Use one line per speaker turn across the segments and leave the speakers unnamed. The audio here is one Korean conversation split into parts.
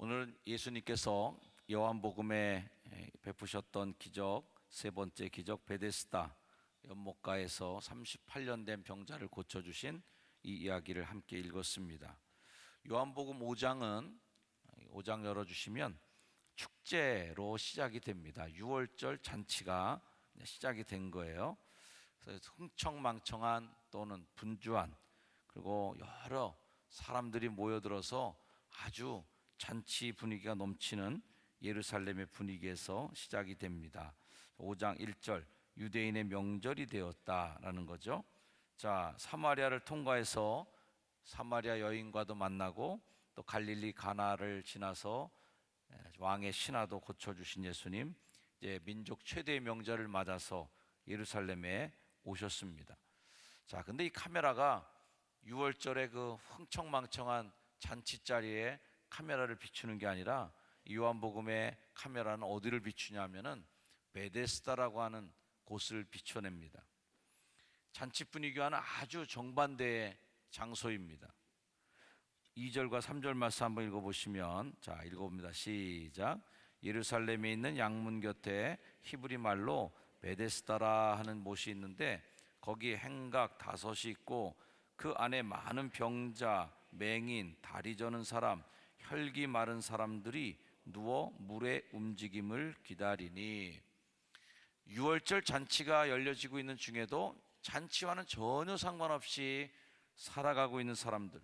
오늘 예수님께서 요한복음에 베푸셨던 기적, 세 번째 기적 베데스다 연못가에서 38년 된 병자를 고쳐주신 이 이야기를 함께 읽었습니다. 요한복음 5장은 5장 열어주시면 축제로 시작이 됩니다. 6월절 잔치가 시작이 된 거예요. 그래서 흥청망청한 또는 분주한, 그리고 여러 사람들이 모여들어서 아주 잔치 분위기가 넘치는 예루살렘의 분위기에서 시작이 됩니다. 5장 1절, 유대인의 명절이 되었다라는 거죠. 자, 사마리아를 통과해서 사마리아 여인과도 만나고, 또 갈릴리 가나를 지나서 왕의 신하도 고쳐주신 예수님, 이제 민족 최대의 명절을 맞아서 예루살렘에 오셨습니다. 자, 근데 이 카메라가 6월절에 그 흥청망청한 잔치 자리에 카메라를 비추는 게 아니라, 요한복음의 카메라는 어디를 비추냐면은 베데스다라고 하는 곳을 비춰냅니다. 잔치 분위기와는 아주 정반대의 장소입니다. 2절과 3절 말씀 한번 읽어보시면, 자, 읽어봅니다. 시작. 예루살렘에 있는 양문 곁에 히브리 말로 베데스다라 하는 못이 있는데, 거기에 행각 5이 있고 그 안에 많은 병자, 맹인, 다리 저는 사람, 혈기 마른 사람들이 누워 물의 움직임을 기다리니. 6월절 잔치가 열려지고 있는 중에도 잔치와는 전혀 상관없이 살아가고 있는 사람들,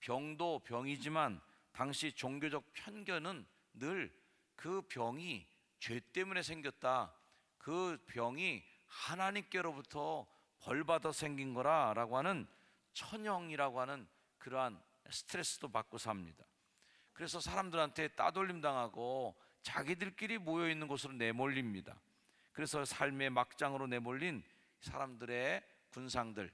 병도 병이지만 당시 종교적 편견은 늘 그 병이 죄 때문에 생겼다, 그 병이 하나님께로부터 벌받아 생긴 거라고 하는 천형이라고 하는 그러한 스트레스도 받고 삽니다. 그래서 사람들한테 따돌림 당하고 자기들끼리 모여있는 곳으로 내몰립니다. 그래서 삶의 막장으로 내몰린 사람들의 군상들,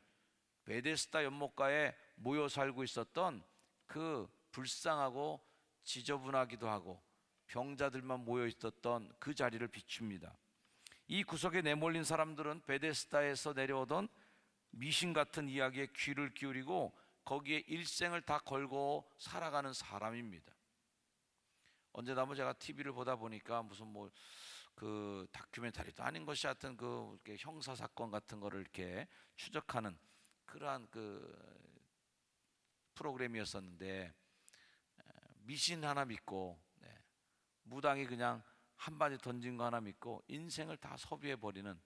베데스다 연못가에 모여 살고 있었던 그 불쌍하고 지저분하기도 하고 병자들만 모여 있었던 그 자리를 비춥니다. 이 구석에 내몰린 사람들은 베데스다에서 내려오던 미신 같은 이야기에 귀를 기울이고 거기에 일생을 다 걸고 살아가는 사람입니다. 언제나 한번 제가 TV를 보다 보니까 무슨 그 다큐멘터리도 아닌 것이 하여튼 그 형사 사건 같은 거를 이렇게 추적하는 그러한 그 프로그램이었었는데, 미신 하나 믿고 무당이 그냥 한마디 던진 거 하나 믿고 인생을 다 소비해 버리는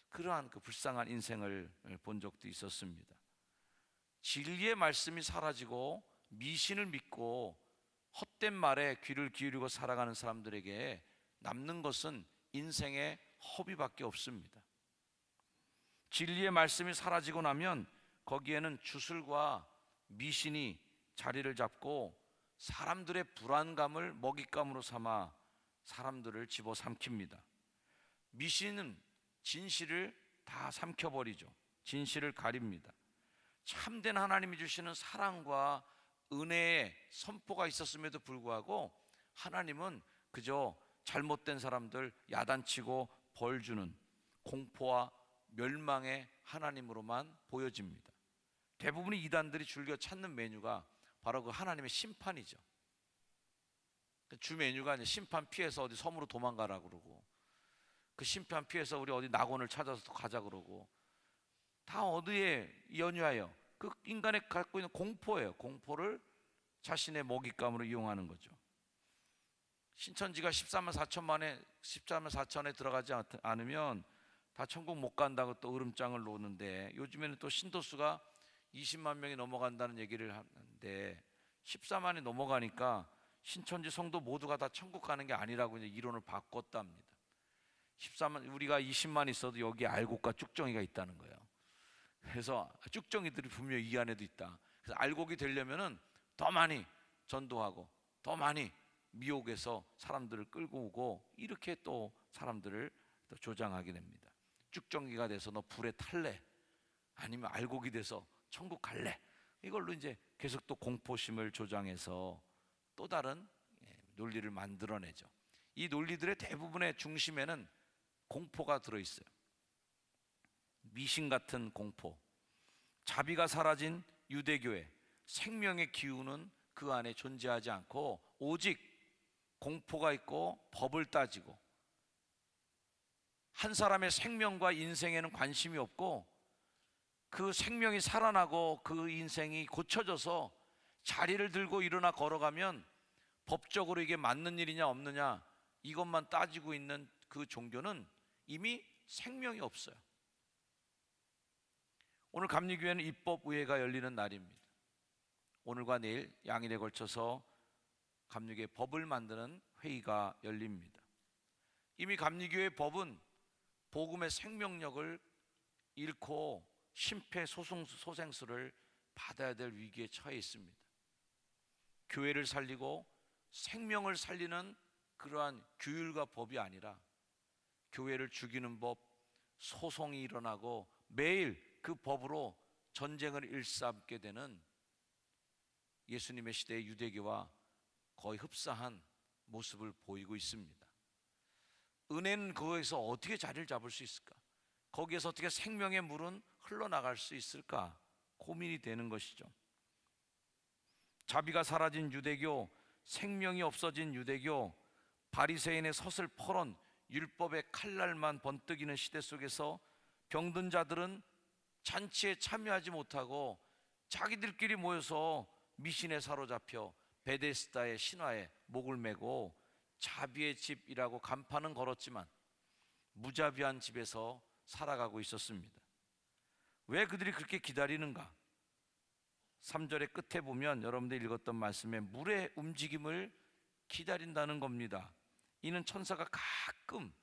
그러한 그 불쌍한 인생을 본 적도 있었습니다. 진리의 말씀이 사라지고 미신을 믿고 헛된 말에 귀를 기울이고 살아가는 사람들에게 남는 것은 인생의 허비밖에 없습니다. 진리의 말씀이 사라지고 나면 거기에는 주술과 미신이 자리를 잡고 사람들의 불안감을 먹잇감으로 삼아 사람들을 집어삼킵니다. 미신은 진실을 다 삼켜버리죠. 진실을 가립니다. 참된 하나님이 주시는 사랑과 은혜의 선포가 있었음에도 불구하고 하나님은 그저 잘못된 사람들 야단치고 벌 주는 공포와 멸망의 하나님으로만 보여집니다. 대부분의 이단들이 즐겨 찾는 메뉴가 바로 그 하나님의 심판이죠. 주 메뉴가 이제 심판 피해서 어디 섬으로 도망가라 그러고, 그 심판 피해서 우리 어디 낙원을 찾아서 가자 그러고, 다 어디에 연유하여 그 인간이 갖고 있는 공포예요. 공포를 자신의 먹잇감으로 이용하는 거죠. 신천지가 14만 4천에 들어가지 않으면 다 천국 못 간다고 또 으름장을 놓는데, 요즘에는 또 신도수가 20만 명이 넘어간다는 얘기를 하는데 14만이 넘어가니까 신천지 성도 모두가 다 천국 가는 게 아니라고 이제 이론을 바꿨답니다. 14만, 우리가 20만 있어도 여기 알곡과 쭉정이가 있다는 거예요. 그래서 쭉정이들이 분명히 이 안에도 있다. 그래서 알곡이 되려면은 더 많이 전도하고 더 많이 미혹해서 사람들을 끌고 오고, 이렇게 또 사람들을 또 조장하게 됩니다. 쭉정이가 돼서 너 불에 탈래? 아니면 알곡이 돼서 천국 갈래? 이걸로 이제 계속 또 공포심을 조장해서 또 다른 논리를 만들어내죠. 이 논리들의 대부분의 중심에는 공포가 들어있어요. 미신 같은 공포, 자비가 사라진 유대교회, 생명의 기운은 그 안에 존재하지 않고 오직 공포가 있고 법을 따지고 한 사람의 생명과 인생에는 관심이 없고 그 생명이 살아나고 그 인생이 고쳐져서 자리를 들고 일어나 걸어가면 법적으로 이게 맞는 일이냐 없느냐 이것만 따지고 있는 그 종교는 이미 생명이 없어요. 오늘 감리교회는 입법의회가 열리는 날입니다. 오늘과 내일 양일에 걸쳐서 감리교회 법을 만드는 회의가 열립니다. 이미 감리교회 법은 복음의 생명력을 잃고 심폐소생술을 받아야 될 위기에 처해 있습니다. 교회를 살리고 생명을 살리는 그러한 규율과 법이 아니라 교회를 죽이는 법, 소송이 일어나고 매일 그 법으로 전쟁을 일삼게 되는 예수님의 시대의 유대교와 거의 흡사한 모습을 보이고 있습니다. 은혜는 거기서 어떻게 자리를 잡을 수 있을까? 거기에서 어떻게 생명의 물은 흘러나갈 수 있을까? 고민이 되는 것이죠. 자비가 사라진 유대교, 생명이 없어진 유대교, 바리새인의 서슬퍼런 율법의 칼날만 번뜩이는 시대 속에서 병든 자들은 잔치에 참여하지 못하고 자기들끼리 모여서 미신에 사로잡혀 베데스다의 신화에 목을 메고 자비의 집이라고 간판은 걸었지만 무자비한 집에서 살아가고 있었습니다. 왜 그들이 그렇게 기다리는가? 3절의 끝에 보면 여러분들이 읽었던 말씀에 물의 움직임을 기다린다는 겁니다. 이는 천사가 가끔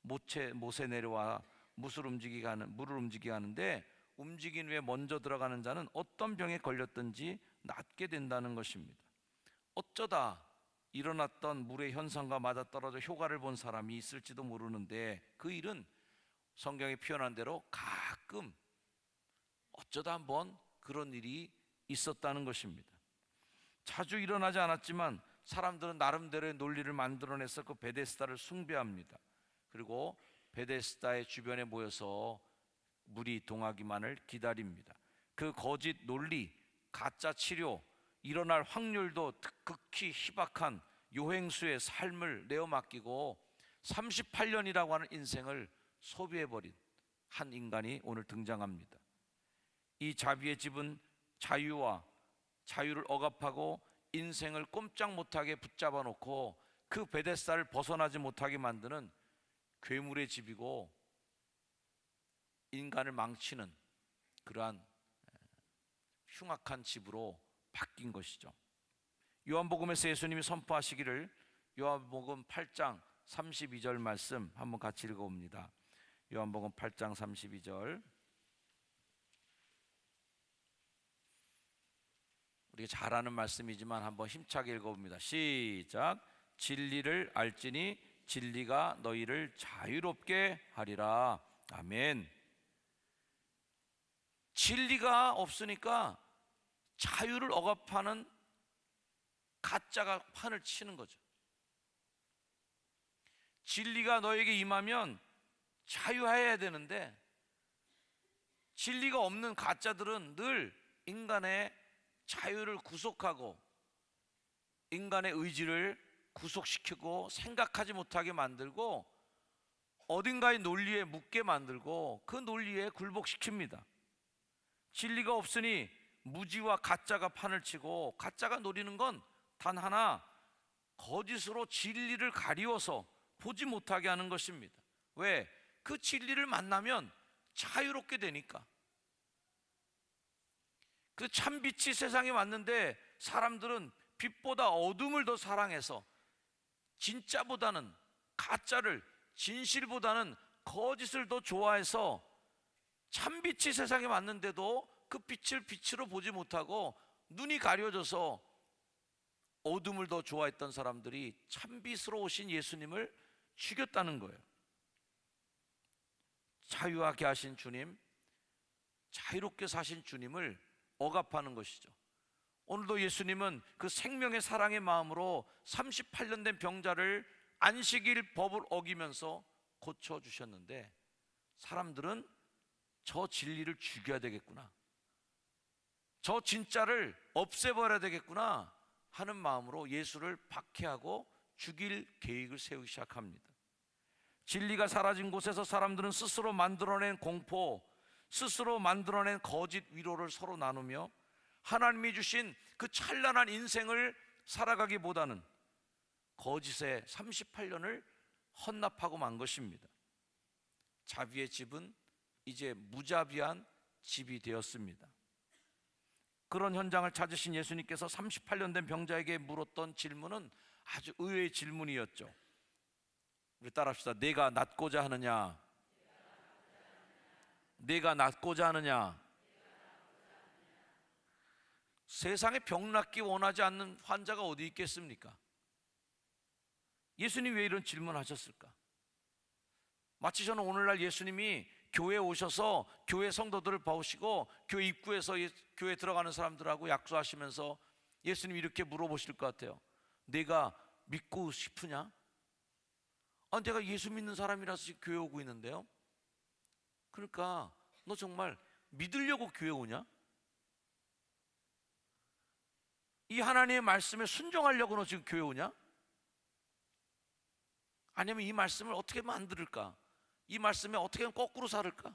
못에 내려와 물을 움직이게 하는데 움직인 후에 먼저 들어가는 자는 어떤 병에 걸렸든지 낫게 된다는 것입니다. 어쩌다 일어났던 물의 현상과 맞아떨어져 효과를 본 사람이 있을지도 모르는데 그 일은 성경에 표현한 대로 가끔 어쩌다 한번 그런 일이 있었다는 것입니다. 자주 일어나지 않았지만 사람들은 나름대로의 논리를 만들어내서 그 베데스다를 숭배합니다. 그리고 베데스다의 주변에 모여서 물이 동하기만을 기다립니다. 그 거짓 논리, 가짜 치료, 일어날 확률도 극히 희박한 요행수의 삶을 내어 맡기고 38년이라고 하는 인생을 소비해버린 한 인간이 오늘 등장합니다. 이 자비의 집은 자유를 억압하고 인생을 꼼짝 못하게 붙잡아 놓고 그 베데스다를 벗어나지 못하게 만드는 괴물의 집이고 인간을 망치는 그러한 흉악한 집으로 바뀐 것이죠. 요한복음에서 예수님이 선포하시기를 요한복음 8장 32절 말씀 한번 같이 읽어봅니다. 요한복음 8장 32절 우리가 잘 아는 말씀이지만 한번 힘차게 읽어봅니다. 시작. 진리를 알지니 진리가 너희를 자유롭게 하리라. 아멘. 진리가 없으니까 자유를 억압하는 가짜가 판을 치는 거죠. 진리가 너에게 임하면 자유해야 되는데 진리가 없는 가짜들은 늘 인간의 자유를 구속하고 인간의 의지를 구속시키고 생각하지 못하게 만들고 어딘가의 논리에 묻게 만들고 그 논리에 굴복시킵니다. 진리가 없으니 무지와 가짜가 판을 치고 가짜가 노리는 건 단 하나, 거짓으로 진리를 가리워서 보지 못하게 하는 것입니다. 왜? 그 진리를 만나면 자유롭게 되니까. 그 참빛이 세상에 왔는데 사람들은 빛보다 어둠을 더 사랑해서 진짜보다는 가짜를, 진실보다는 거짓을 더 좋아해서 참빛이 세상에 왔는데도 그 빛을 빛으로 보지 못하고 눈이 가려져서 어둠을 더 좋아했던 사람들이 참빛으로 오신 예수님을 죽였다는 거예요. 자유하게 하신 주님, 자유롭게 사신 주님을 억압하는 것이죠. 오늘도 예수님은 그 생명의 사랑의 마음으로 38년 된 병자를 안식일 법을 어기면서 고쳐주셨는데 사람들은 저 진리를 죽여야 되겠구나, 저 진짜를 없애버려야 되겠구나, 하는 마음으로 예수를 박해하고 죽일 계획을 세우기 시작합니다. 진리가 사라진 곳에서 사람들은 스스로 만들어낸 공포, 스스로 만들어낸 거짓 위로를 서로 나누며 하나님이 주신 그 찬란한 인생을 살아가기보다는 거짓의 38년을 헌납하고 만 것입니다. 자비의 집은 이제 무자비한 집이 되었습니다. 그런 현장을 찾으신 예수님께서 38년 된 병자에게 물었던 질문은 아주 의외의 질문이었죠. 우리 따라합시다. 내가 낫고자 하느냐? 내가 낫고자 하느냐? 세상에 병 낫기 원하지 않는 환자가 어디 있겠습니까? 예수님 왜 이런 질문하셨을까? 마치 저는 오늘날 예수님이 교회에 오셔서 교회 성도들을 봐오시고 교회 입구에서 교회 들어가는 사람들하고 약속하시면서 예수님이 이렇게 물어보실 것 같아요. 내가 믿고 싶으냐? 내가 예수 믿는 사람이라서 지금 교회 오고 있는데요. 그러니까 너 정말 믿으려고 교회 오냐? 이 하나님의 말씀에 순종하려고 너 지금 교회 오냐? 아니면 이 말씀을 어떻게 하면 안 들을까? 이 말씀에 어떻게 하면 거꾸로 살을까?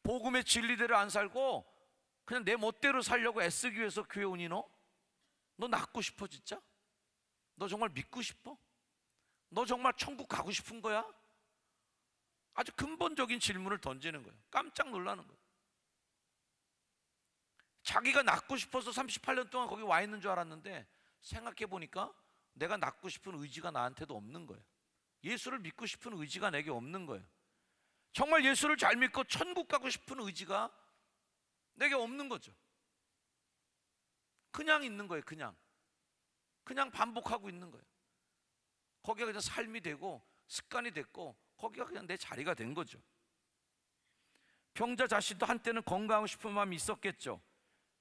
복음의 진리대로 안 살고 그냥 내 멋대로 살려고 애쓰기 위해서 교회 오니 너? 너 낫고 싶어 진짜? 너 정말 믿고 싶어? 너 정말 천국 가고 싶은 거야? 아주 근본적인 질문을 던지는 거예요. 깜짝 놀라는 거예요. 자기가 낫고 싶어서 38년 동안 거기 와 있는 줄 알았는데 생각해 보니까 내가 낫고 싶은 의지가 나한테도 없는 거예요. 예수를 믿고 싶은 의지가 내게 없는 거예요. 정말 예수를 잘 믿고 천국 가고 싶은 의지가 내게 없는 거죠. 그냥 있는 거예요. 그냥 반복하고 있는 거예요. 거기가 그냥 삶이 되고 습관이 됐고 거기가 그냥 내 자리가 된 거죠. 병자 자신도 한때는 건강하고 싶은 마음이 있었겠죠.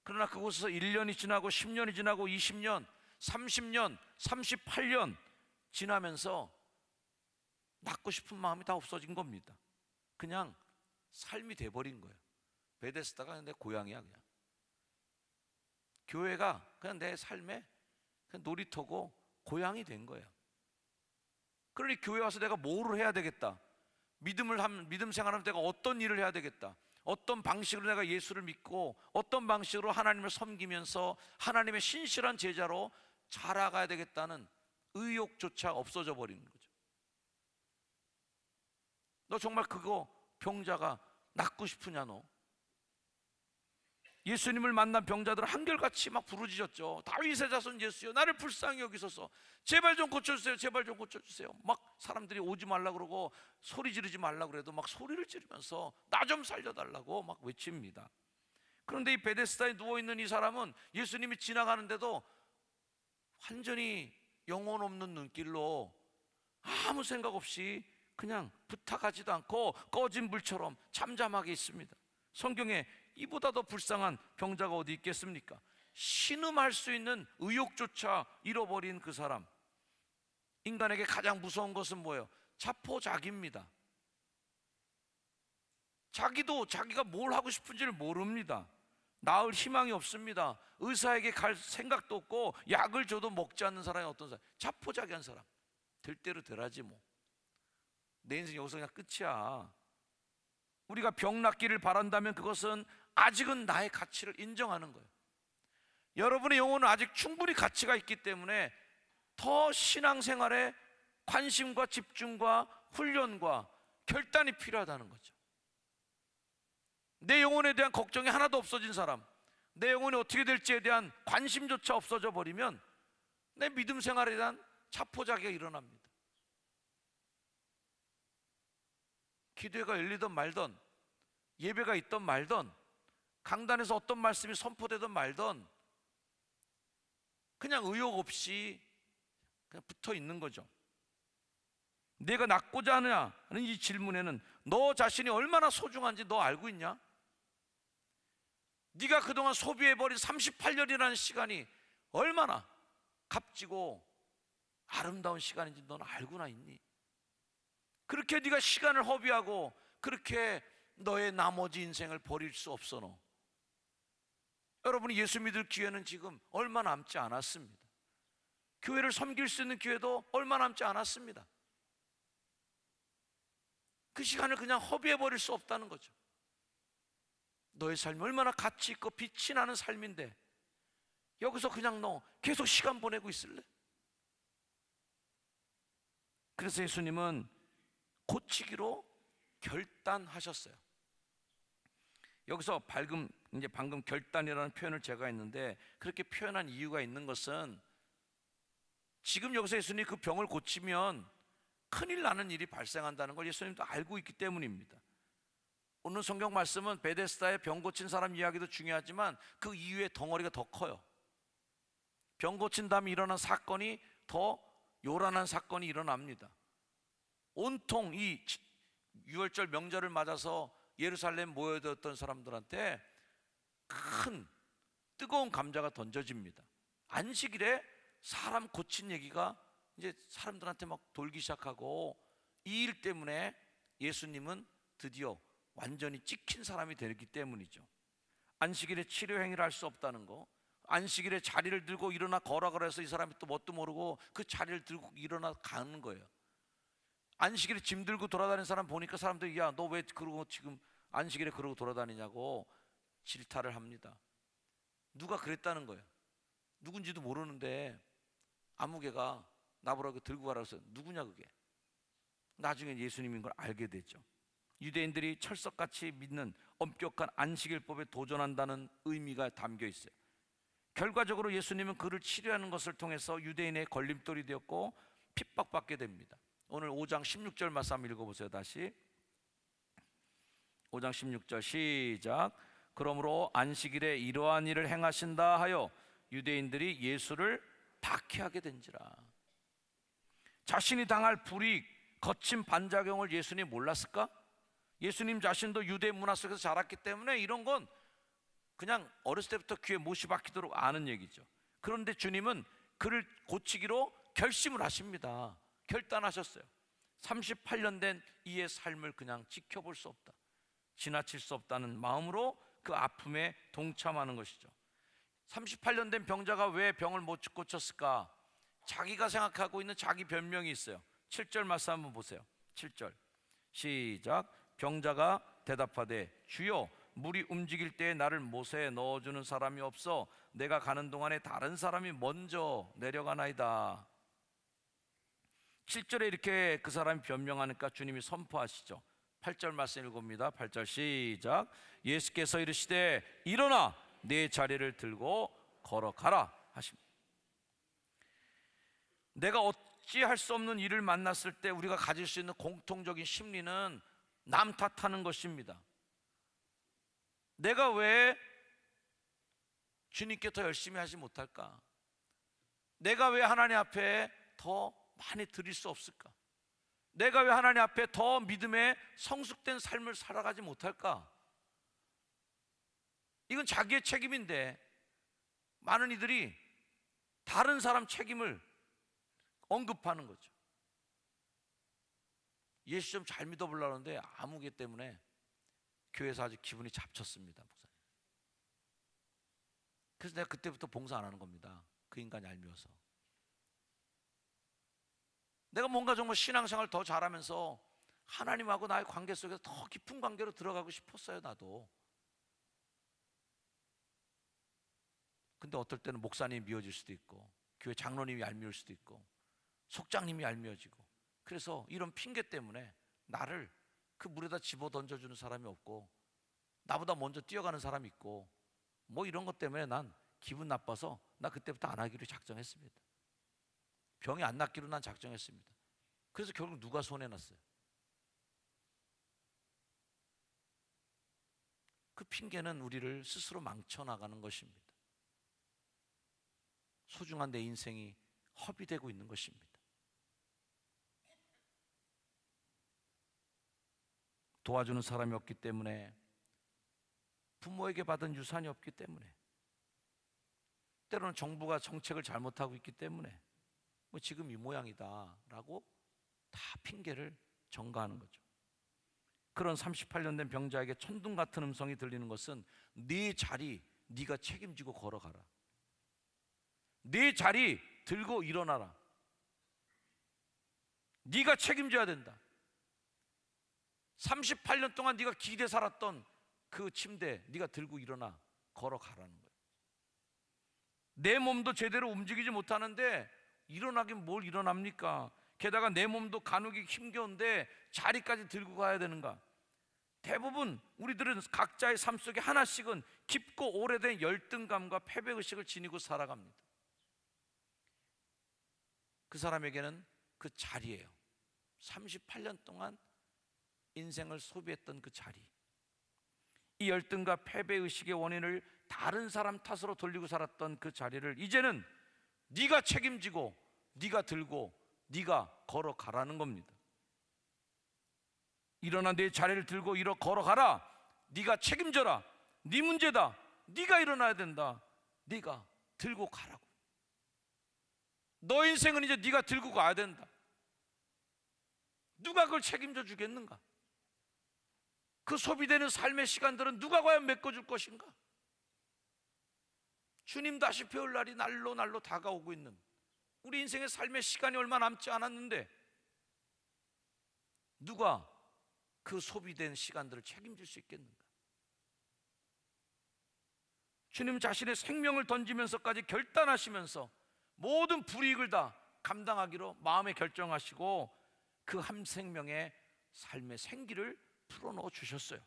그러나 그곳에서 1년이 지나고 10년이 지나고 20년, 30년, 38년 지나면서 낫고 싶은 마음이 다 없어진 겁니다. 그냥 삶이 돼버린 거예요. 베데스다가 그냥 내 고향이야. 그냥 교회가 그냥 내 삶의 그냥 놀이터고 고향이 된 거예요. 그러니 교회 와서 내가 뭐를 해야 되겠다, 믿음 생활하면 내가 어떤 일을 해야 되겠다, 어떤 방식으로 내가 예수를 믿고 어떤 방식으로 하나님을 섬기면서 하나님의 신실한 제자로 자라가야 되겠다는 의욕조차 없어져 버리는 거죠. 너 정말 그거 병자가 낫고 싶으냐? 너 예수님을 만난 병자들은 한결같이 막 부르짖었죠. 다윗의 자손 예수여, 나를 불쌍히 여기소서. 제발 좀 고쳐주세요. 제발 좀 고쳐주세요. 막 사람들이 오지 말라 그러고 소리 지르지 말라 그래도 막 소리를 지르면서 나 좀 살려달라고 막 외칩니다. 그런데 이 베데스다에 누워있는 이 사람은 예수님이 지나가는데도 완전히 영혼 없는 눈길로 아무 생각 없이 그냥 부탁하지도 않고 꺼진 불처럼 잠잠하게 있습니다. 성경에 이보다 더 불쌍한 병자가 어디 있겠습니까? 신음할 수 있는 의욕조차 잃어버린 그 사람. 인간에게 가장 무서운 것은 뭐예요? 자포자기입니다. 자기도 자기가 뭘 하고 싶은지를 모릅니다. 나을 희망이 없습니다. 의사에게 갈 생각도 없고 약을 줘도 먹지 않는 사람이 어떤 사람? 자포자기한 사람. 될 대로 되라지 뭐. 내 인생 여기서 그냥 끝이야. 우리가 병 낫기를 바란다면 그것은 아직은 나의 가치를 인정하는 거예요. 여러분의 영혼은 아직 충분히 가치가 있기 때문에 더 신앙생활에 관심과 집중과 훈련과 결단이 필요하다는 거죠. 내 영혼에 대한 걱정이 하나도 없어진 사람, 내 영혼이 어떻게 될지에 대한 관심조차 없어져 버리면 내 믿음 생활에 대한 자포자기가 일어납니다. 기도회가 열리든 말든, 예배가 있든 말든, 강단에서 어떤 말씀이 선포되든 말든 그냥 의욕 없이 그냥 붙어 있는 거죠. 내가 낫고자 하느냐 하는 이 질문에는 너 자신이 얼마나 소중한지 너 알고 있냐? 네가 그동안 소비해버린 38년이라는 시간이 얼마나 값지고 아름다운 시간인지 넌 알고나 있니? 그렇게 네가 시간을 허비하고 그렇게 너의 나머지 인생을 버릴 수 없어. 너 여러분이 예수 믿을 기회는 지금 얼마 남지 않았습니다. 교회를 섬길 수 있는 기회도 얼마 남지 않았습니다. 그 시간을 그냥 허비해버릴 수 없다는 거죠. 너의 삶이 얼마나 가치 있고 빛이 나는 삶인데 여기서 그냥 너 계속 시간 보내고 있을래? 그래서 예수님은 고치기로 결단하셨어요. 여기서 방금 결단이라는 표현을 제가 했는데, 그렇게 표현한 이유가 있는 것은 지금 여기서 예수님이 그 병을 고치면 큰일 나는 일이 발생한다는 걸 예수님도 알고 있기 때문입니다. 오늘 성경 말씀은 베데스다의 병 고친 사람 이야기도 중요하지만 그 이후의 덩어리가 더 커요. 병 고친 다음에 일어난 사건이 더 요란한 사건이 일어납니다. 온통 이 유월절 명절을 맞아서 예루살렘 모여들었던 사람들한테 큰 뜨거운 감자가 던져집니다. 안식일에 사람 고친 얘기가 이제 사람들한테 막 돌기 시작하고, 이 일 때문에 예수님은 드디어 완전히 찍힌 사람이 되기 때문이죠. 안식일에 치료 행위를 할 수 없다는 거, 안식일에 자리를 들고 일어나 걸어가라 해서 이 사람이 또 뭣도 모르고 그 자리를 들고 일어나 가는 거예요. 안식일에 짐 들고 돌아다니는 사람 보니까 사람들이 야, 너 왜 그러고 지금 안식일에 그러고 돌아다니냐고 질타를 합니다. 누가 그랬다는 거예요. 누군지도 모르는데 아무개가 나보라고 들고 가라고 해서 누구냐 그게. 나중에 예수님인 걸 알게 되죠. 유대인들이 철석같이 믿는 엄격한 안식일법에 도전한다는 의미가 담겨 있어요. 결과적으로 예수님은 그를 치료하는 것을 통해서 유대인의 걸림돌이 되었고 핍박받게 됩니다. 오늘 5장 16절 말씀 한번 읽어보세요. 다시 5장 16절 시작. 그러므로 안식일에 이러한 일을 행하신다 하여 유대인들이 예수를 박해하게 된지라. 자신이 당할 불이익, 거친 반작용을 예수님 몰랐을까? 예수님 자신도 유대 문화 속에서 자랐기 때문에 이런 건 그냥 어렸을 때부터 귀에 못이 박히도록 아는 얘기죠. 그런데 주님은 그를 고치기로 결심을 하십니다. 결단하셨어요. 38년 된 이의 삶을 그냥 지켜볼 수 없다, 지나칠 수 없다는 마음으로 그 아픔에 동참하는 것이죠. 38년 된 병자가 왜 병을 못 고쳤을까? 자기가 생각하고 있는 자기 변명이 있어요. 7절 말씀 한번 보세요. 7절 시작. 병자가 대답하되 주여, 물이 움직일 때에 나를 못에 넣어주는 사람이 없어 내가 가는 동안에 다른 사람이 먼저 내려가나이다. 7절에 이렇게 그 사람이 변명하니까 주님이 선포하시죠. 8절 말씀 읽어봅니다. 8절 시작. 예수께서 이르시되 일어나 내 자리를 들고 걸어가라 하십니다. 내가 어찌할 수 없는 일을 만났을 때 우리가 가질 수 있는 공통적인 심리는 남 탓하는 것입니다. 내가 왜 주님께 더 열심히 하지 못할까? 내가 왜 하나님 앞에 더 많이 드릴 수 없을까? 내가 왜 하나님 앞에 더 믿음의 성숙된 삶을 살아가지 못할까? 이건 자기의 책임인데 많은 이들이 다른 사람 책임을 언급하는 거죠. 예수 좀 잘 믿어보려고 하는데 아무개 때문에 교회에서 아주 기분이 잡쳤습니다, 목사님. 그래서 내가 그때부터 봉사 안 하는 겁니다. 그 인간이 얄미워서. 내가 뭔가 정말 신앙생활 더 잘하면서 하나님하고 나의 관계 속에서 더 깊은 관계로 들어가고 싶었어요, 나도. 근데 어떨 때는 목사님이 미워질 수도 있고 교회 장로님이 얄미울 수도 있고 속장님이 얄미워지고, 그래서 이런 핑계 때문에 나를 그 물에다 집어 던져주는 사람이 없고 나보다 먼저 뛰어가는 사람이 있고 뭐 이런 것 때문에 난 기분 나빠서 나 그때부터 안 하기로 작정했습니다. 병이 안 낫기로 난 작정했습니다. 그래서 결국 누가 손해났어요? 그 핑계는 우리를 스스로 망쳐나가는 것입니다. 소중한 내 인생이 허비되고 있는 것입니다. 도와주는 사람이 없기 때문에, 부모에게 받은 유산이 없기 때문에, 때로는 정부가 정책을 잘못하고 있기 때문에 뭐 지금 이 모양이다 라고 다 핑계를 전가하는 거죠. 그런 38년 된 병자에게 천둥 같은 음성이 들리는 것은 네 자리, 네가 책임지고 걸어가라. 네 자리 들고 일어나라. 네가 책임져야 된다. 38년 동안 네가 기대 살았던 그 침대 네가 들고 일어나 걸어가라는 거예요. 내 몸도 제대로 움직이지 못하는데 일어나긴 뭘 일어납니까? 게다가 내 몸도 가누기 힘겨운데 자리까지 들고 가야 되는가? 대부분 우리들은 각자의 삶 속에 하나씩은 깊고 오래된 열등감과 패배의식을 지니고 살아갑니다. 그 사람에게는 그 자리예요. 38년 동안 인생을 소비했던 그 자리, 이 열등과 패배의식의 원인을 다른 사람 탓으로 돌리고 살았던 그 자리를 이제는 네가 책임지고 네가 들고 네가 걸어가라는 겁니다. 일어나 내 자리를 들고 걸어가라. 네가 책임져라. 네 문제다. 네가 일어나야 된다. 네가 들고 가라고. 너 인생은 이제 네가 들고 가야 된다. 누가 그걸 책임져 주겠는가? 그 소비되는 삶의 시간들은 누가 과연 메꿔줄 것인가? 주님 다시 배울 날이 날로 다가오고 있는 우리 인생의 삶의 시간이 얼마 남지 않았는데 누가 그 소비된 시간들을 책임질 수 있겠는가? 주님 자신의 생명을 던지면서까지 결단하시면서 모든 불이익을 다 감당하기로 마음에 결정하시고 그 한 생명의 삶의 생기를 풀어넣어 주셨어요.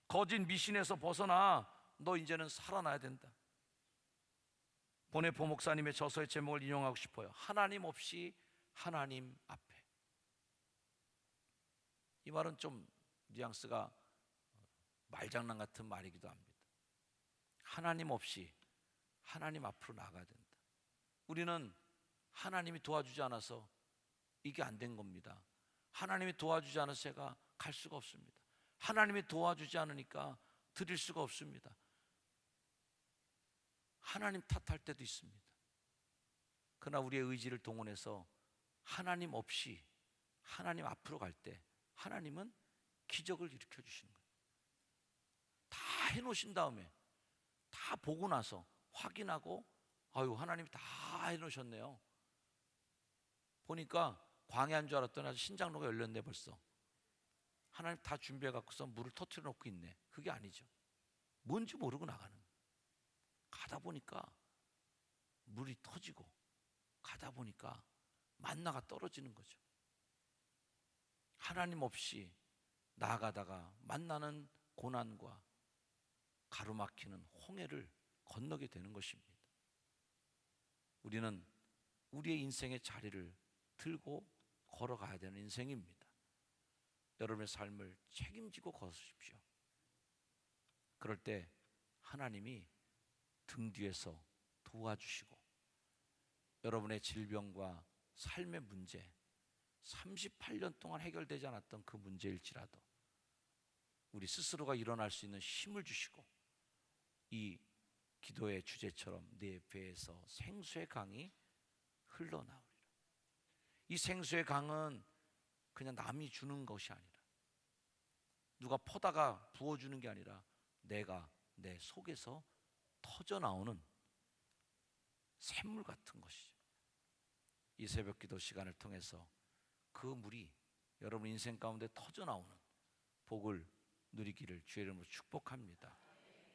거짓 미신에서 벗어나 너 이제는 살아나야 된다. 보네포 목사님의 저서의 제목을 인용하고 싶어요. 하나님 없이 하나님 앞에. 이 말은 좀 뉘앙스가 말장난 같은 말이기도 합니다. 하나님 없이 하나님 앞으로 나가야 된다. 우리는 하나님이 도와주지 않아서 이게 안 된 겁니다. 하나님이 도와주지 않아서 제가 갈 수가 없습니다. 하나님이 도와주지 않으니까 드릴 수가 없습니다. 하나님 탓할 때도 있습니다. 그러나 우리의 의지를 동원해서 하나님 없이 하나님 앞으로 갈 때 하나님은 기적을 일으켜 주시는 거예요. 다 해놓으신 다음에 다 보고 나서 확인하고 아유 하나님이 다 해놓으셨네요. 보니까 광야인 줄 알았더니 아주 신장로가 열렸네 벌써. 하나님 다 준비해 갖고서 물을 터뜨려 놓고 있네. 그게 아니죠. 뭔지 모르고 나가는 거예요. 가다 보니까 물이 터지고 가다 보니까 만나가 떨어지는 거죠. 하나님 없이 나아가다가 만나는 고난과 가로막히는 홍해를 건너게 되는 것입니다. 우리는 우리의 인생의 자리를 들고 걸어가야 되는 인생입니다. 여러분의 삶을 책임지고 걸으십시오. 그럴 때 하나님이 등 뒤에서 도와주시고 여러분의 질병과 삶의 문제 38년 동안 해결되지 않았던 그 문제일지라도 우리 스스로가 일어날 수 있는 힘을 주시고 이 기도의 주제처럼 내 배에서 생수의 강이 흘러나오리라. 이 생수의 강은 그냥 남이 주는 것이 아니라 누가 퍼다가 부어주는 게 아니라 내가 내 속에서 터져나오는 샘물 같은 것이죠. 이 새벽 기도 시간을 통해서 그 물이 여러분 인생 가운데 터져나오는 복을 누리기를 주의 이름으로 축복합니다.